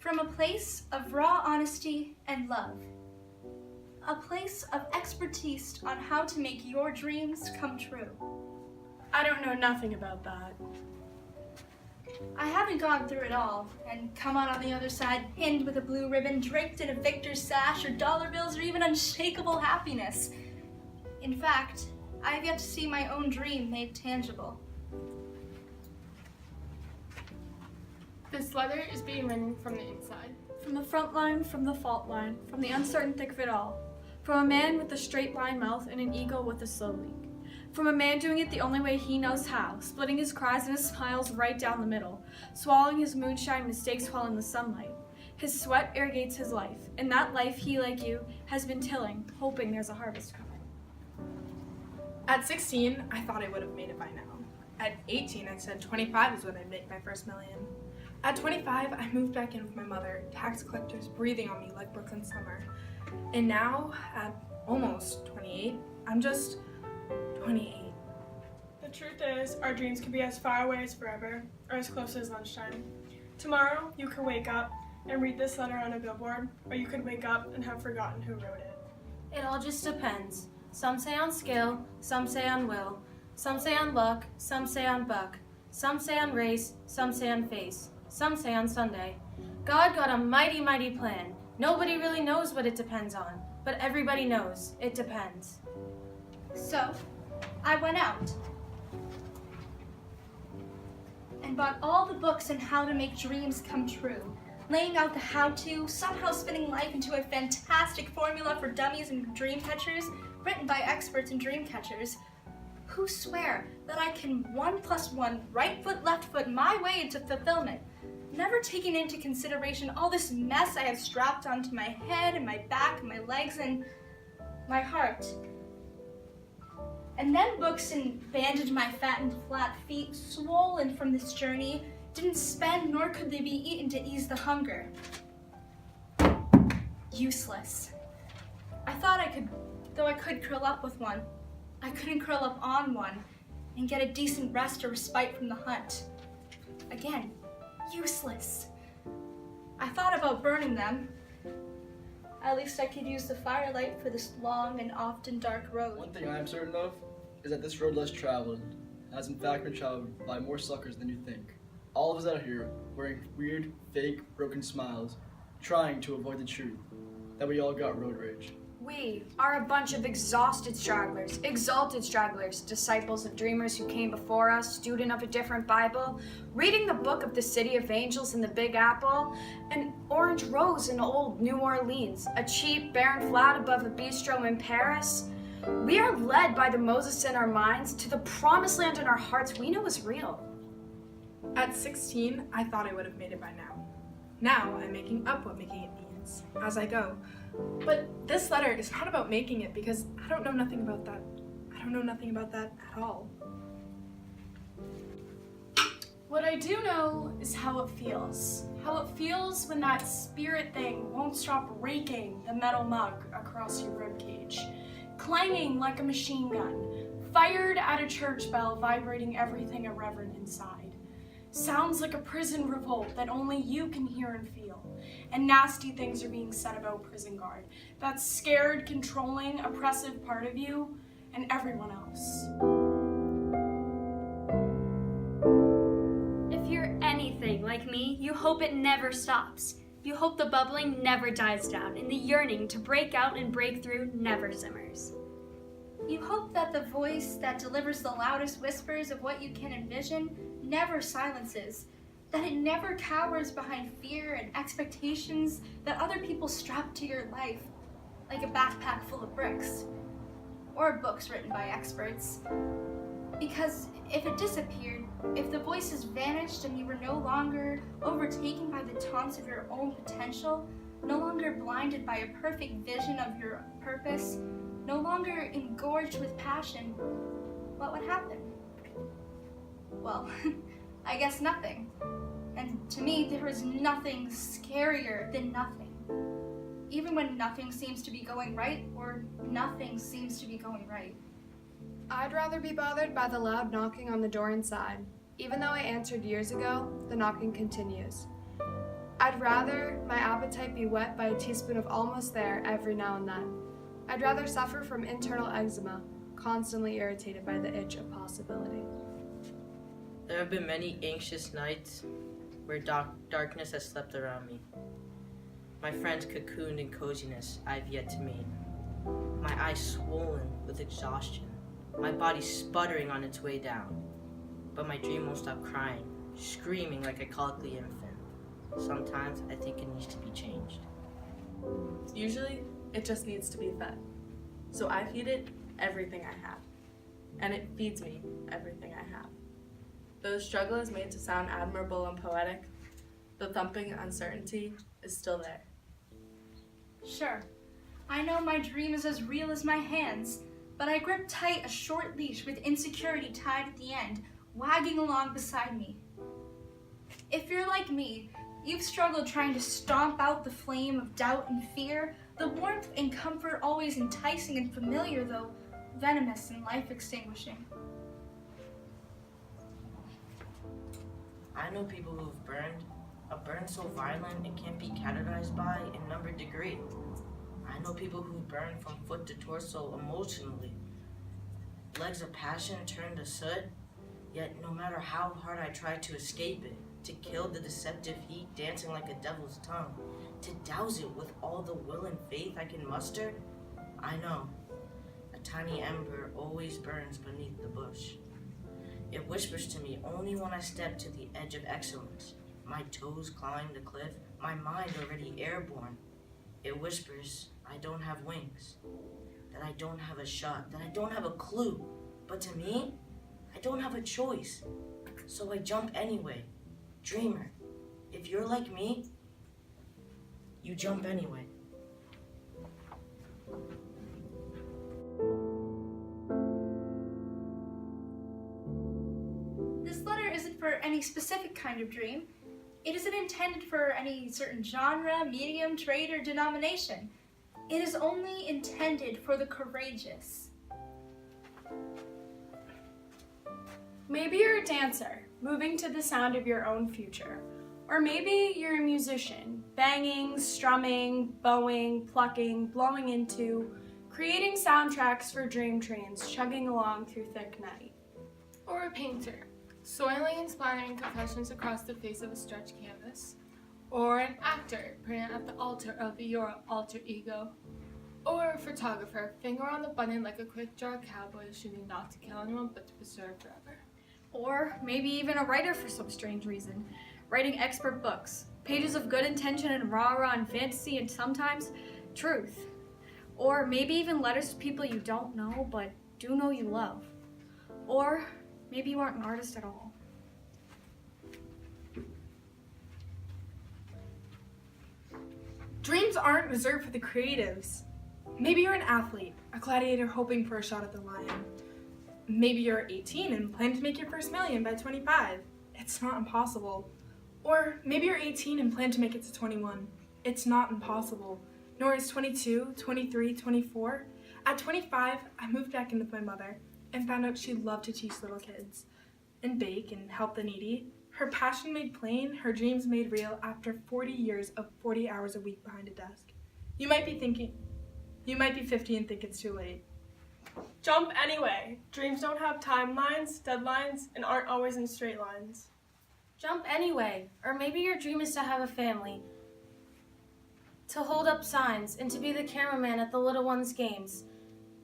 From a place of raw honesty and love. A place of expertise on how to make your dreams come true. I don't know nothing about that. I haven't gone through it all and come out on the other side pinned with a blue ribbon, draped in a victor's sash or dollar bills or even unshakable happiness. In fact, I have yet to see my own dream made tangible. This letter is being written from the inside. From the front line, from the fault line, from the uncertain thick of it all. From a man with a straight line mouth and an ego with a slow leak. From a man doing it the only way he knows how, splitting his cries and his smiles right down the middle, swallowing his moonshine mistakes while in the sunlight. His sweat irrigates his life, and that life he, like you, has been tilling, hoping there's a harvest coming. At 16, I thought I would have made it by now. At 18, I said 25 is when I'd make my first million. At 25, I moved back in with my mother, tax collectors breathing on me like Brooklyn summer. And now, at almost 28, I'm just 28. The truth is, our dreams can be as far away as forever, or as close as lunchtime. Tomorrow, you could wake up and read this letter on a billboard, or you could wake up and have forgotten who wrote it. It all just depends. Some say on skill, some say on will, some say on luck, some say on buck, some say on race, some say on face, some say on Sunday. God got a mighty, mighty plan. Nobody really knows what it depends on, but everybody knows it depends. So, I went out and bought all the books on how to make dreams come true, laying out the how-to, somehow spinning life into a fantastic formula for dummies and dream catchers, written by experts and dream catchers, who swear that I can 1 + 1, right foot, left foot, my way into fulfillment, never taking into consideration all this mess I have strapped onto my head and my back and my legs and my heart. And then books and bandaged my fat and flat feet, swollen from this journey, didn't spend nor could they be eaten to ease the hunger. Useless. I thought I could, though I could curl up with one, I couldn't curl up on one and get a decent rest or respite from the hunt. Again, useless. I thought about burning them. At least I could use the firelight for this long and often dark road. One thing I am certain of is that this road less traveled has in fact been traveled by more suckers than you think. All of us out here wearing weird, fake, broken smiles, trying to avoid the truth that we all got road rage. We are a bunch of exhausted stragglers, exalted stragglers, disciples of dreamers who came before us, student of a different Bible, reading the book of the City of Angels in the Big Apple, an orange rose in old New Orleans, a cheap, barren flat above a bistro in Paris. We are led by the Moses in our minds to the promised land in our hearts we know is real. At 16, I thought I would have made it by now. Now, I'm making up what making it means as I go. But this letter is not about making it because I don't know nothing about that. I don't know nothing about that at all. What I do know is how it feels. How it feels when that spirit thing won't stop raking the metal mug across your ribcage, clanging like a machine gun, fired at a church bell, vibrating everything irreverent inside. Sounds like a prison revolt that only you can hear and feel. And nasty things are being said about prison guard. That scared, controlling, oppressive part of you and everyone else. If you're anything like me, you hope it never stops. You hope the bubbling never dies down and the yearning to break out and break through never simmers. You hope that the voice that delivers the loudest whispers of what you can envision never silences, that it never cowers behind fear and expectations that other people strap to your life, like a backpack full of bricks, or books written by experts. Because if it disappeared, if the voices vanished and you were no longer overtaken by the taunts of your own potential, no longer blinded by a perfect vision of your purpose, no longer engorged with passion, what would happen? Well, I guess nothing. And to me, there is nothing scarier than nothing. Even when nothing seems to be going right, or nothing seems to be going right. I'd rather be bothered by the loud knocking on the door inside. Even though I answered years ago, the knocking continues. I'd rather my appetite be whet by a teaspoon of almost there every now and then. I'd rather suffer from internal eczema, constantly irritated by the itch of possibility. There have been many anxious nights where darkness has slept around me. My friends cocooned in coziness I've yet to meet. My eyes swollen with exhaustion, my body sputtering on its way down. But my dream won't stop crying, screaming like a colicky infant. Sometimes I think it needs to be changed. Usually, it just needs to be fed. So I feed it everything I have. And it feeds me everything I have. Though the struggle is made to sound admirable and poetic, the thumping uncertainty is still there. Sure, I know my dream is as real as my hands, but I grip tight a short leash with insecurity tied at the end, wagging along beside me. If you're like me, you've struggled trying to stomp out the flame of doubt and fear, the warmth and comfort always enticing and familiar, though venomous and life-extinguishing. I know people who've burned, a burn so violent it can't be categorized by a numbered degree. I know people who've burned from foot to torso emotionally. Legs of passion turned to soot, yet no matter how hard I tried to escape it, to kill the deceptive heat dancing like a devil's tongue, to douse it with all the will and faith I can muster, I know a tiny ember always burns beneath the bush. It whispers to me only when I step to the edge of excellence, my toes clawing the cliff, my mind already airborne. It whispers I don't have wings, that I don't have a shot, that I don't have a clue, but to me, I don't have a choice, so I jump anyway. Dreamer, if you're like me, you jump anyway. This letter isn't for any specific kind of dream. It isn't intended for any certain genre, medium, trade, or denomination. It is only intended for the courageous. Maybe you're a dancer, moving to the sound of your own future. Or maybe you're a musician, banging, strumming, bowing, plucking, blowing into, creating soundtracks for dream trains chugging along through thick night. Or a painter, soiling and splattering confessions across the face of a stretched canvas. Or an actor, praying at the altar of your alter ego. Or a photographer, finger on the button like a quick-draw cowboy shooting not to kill anyone but to preserve forever. Or maybe even a writer for some strange reason, writing expert books, pages of good intention and rah-rah and fantasy and sometimes truth. Or maybe even letters to people you don't know but do know you love. Or maybe you aren't an artist at all. Dreams aren't reserved for the creatives. Maybe you're an athlete, a gladiator hoping for a shot at the lion. Maybe you're 18 and plan to make your first million by 25. It's not impossible. Or maybe you're 18 and plan to make it to 21. It's not impossible. Nor is 22, 23, 24. At 25, I moved back in with my mother and found out she loved to teach little kids and bake and help the needy. Her passion made plain, her dreams made real after 40 years of 40 hours a week behind a desk. You might be 50 and think it's too late. Jump anyway. Dreams don't have timelines, deadlines, and aren't always in straight lines. Jump anyway. Or maybe your dream is to have a family, to hold up signs, and to be the cameraman at the little one's games,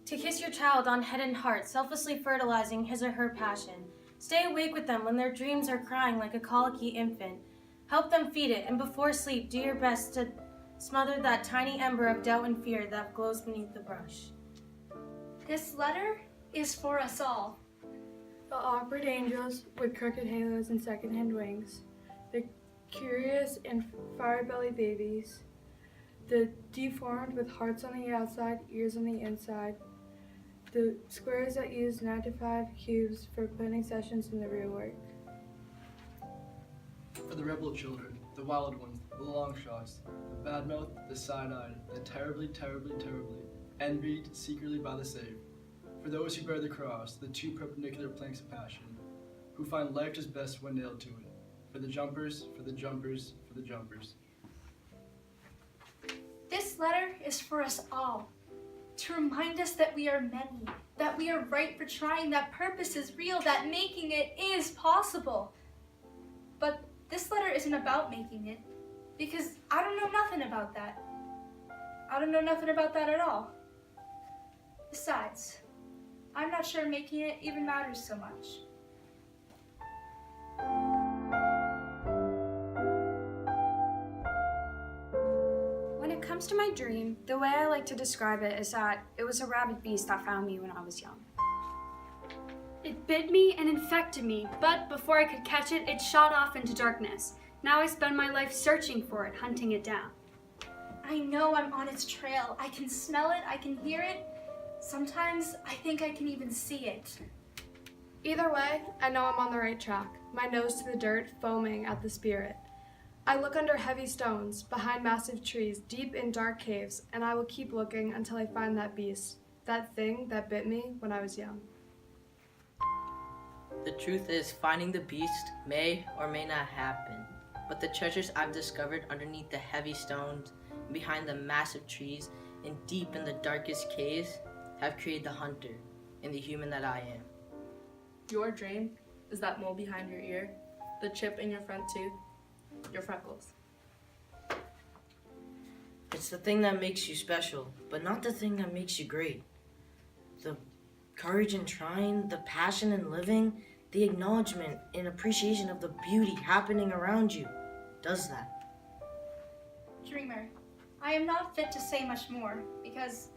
to kiss your child on head and heart, selflessly fertilizing his or her passion. Stay awake with them when their dreams are crying like a colicky infant. Help them feed it, and before sleep, do your best to smother that tiny ember of doubt and fear that glows beneath the brush. This letter is for us all. The awkward angels with crooked halos and second-hand wings, the curious and fire-bellied babies, the deformed with hearts on the outside, ears on the inside, the squares that use 9-to-5 cubes for planning sessions in the real work. For the rebel children, the wild ones, the long shots, the bad-mouthed, the side-eyed, the terribly, terribly, terribly, envied secretly by the saved. For those who bear the cross, the two perpendicular planks of passion, who find life just best when nailed to it. For the jumpers, for the jumpers, for the jumpers. This letter is for us all, to remind us that we are many, that we are right for trying, that purpose is real, that making it is possible. But this letter isn't about making it, because I don't know nothing about that. I don't know nothing about that at all. Besides, I'm not sure making it even matters so much. When it comes to my dream, the way I like to describe it is that it was a rabid beast that found me when I was young. It bit me and infected me, but before I could catch it, it shot off into darkness. Now I spend my life searching for it, hunting it down. I know I'm on its trail. I can smell it, I can hear it. Sometimes I think I can even see it. Either way, I know I'm on the right track, my nose to the dirt, foaming at the spirit. I look under heavy stones, behind massive trees, deep in dark caves, and I will keep looking until I find that beast, that thing that bit me when I was young. The truth is, finding the beast may or may not happen, but the treasures I've discovered underneath the heavy stones, behind the massive trees, and deep in the darkest caves have created the hunter and the human that I am. Your dream is that mole behind your ear, the chip in your front tooth, your freckles. It's the thing that makes you special, but not the thing that makes you great. The courage in trying, the passion in living, the acknowledgement and appreciation of the beauty happening around you does that. Dreamer, I am not fit to say much more, because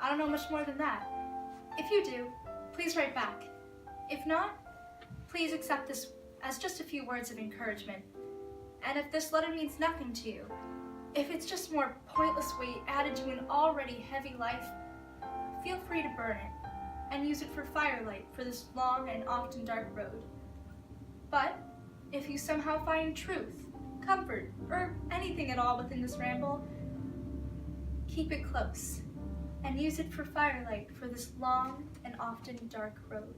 I don't know much more than that. If you do, please write back. If not, please accept this as just a few words of encouragement. And if this letter means nothing to you, if it's just more pointless weight added to an already heavy life, feel free to burn it and use it for firelight for this long and often dark road. But if you somehow find truth, comfort, or anything at all within this ramble, keep it close and use it for firelight for this long and often dark road.